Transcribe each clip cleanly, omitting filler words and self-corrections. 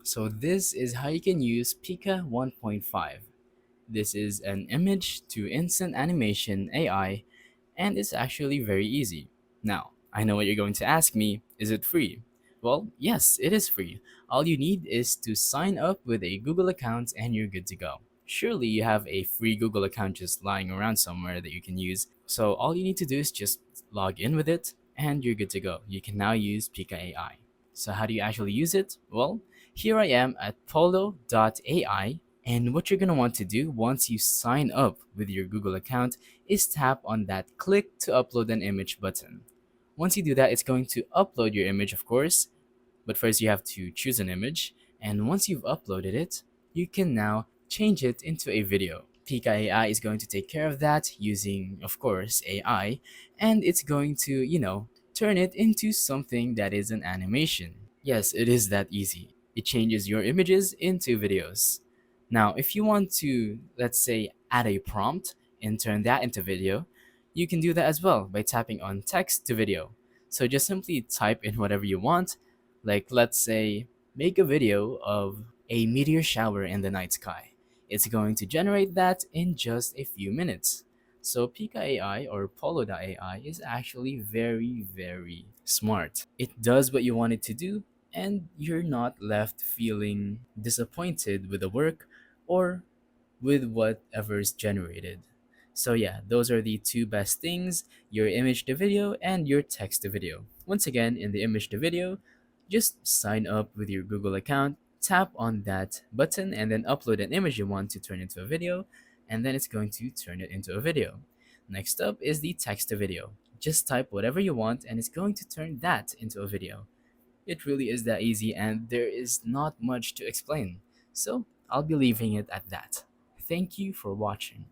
So this is how you can use Pika 1.5. This is an image to instant animation AI, and it's actually very easy. Now, I know what you're going to ask me, is it free? Well, yes, it is free. All you need is to sign up with a Google account and you're good to go. Surely you have a free Google account just lying around somewhere that you can use. So all you need to do is just log in with it and you're good to go. You can now use Pika AI. So how do you actually use it? Well, here I am at polo.ai, and what you're going to want to do once you sign up with your Google account is tap on that click to upload an image button. Once you do that, it's going to upload your image, of course, but first you have to choose an image, and once you've uploaded it, you can now change it into a video. Pika AI is going to take care of that using, of course, AI, and it's going to, turn it into something that is an animation. Yes, it is that easy. It changes your images into videos. Now, if you want to, let's say, add a prompt and turn that into video, you can do that as well by tapping on text to video. So just simply type in whatever you want, like let's say, make a video of a meteor shower in the night sky. It's going to generate that in just a few minutes. So Pika AI or Polo.ai is actually very, very smart. It does what you want it to do, and you're not left feeling disappointed with the work or with whatever's generated. So yeah, those are the two best things, your image to video and your text to video. Once again, in the image to video, just sign up with your Google account, tap on that button and then upload an image you want to turn into a video, and then it's going to turn it into a video. Next up is the text to video. Just type whatever you want and it's going to turn that into a video. It really is that easy and there is not much to explain. So I'll be leaving it at that. Thank you for watching.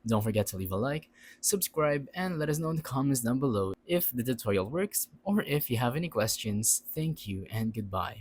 Don't forget to leave a like, subscribe, and let us know in the comments down below if the tutorial works or if you have any questions. Thank you and goodbye.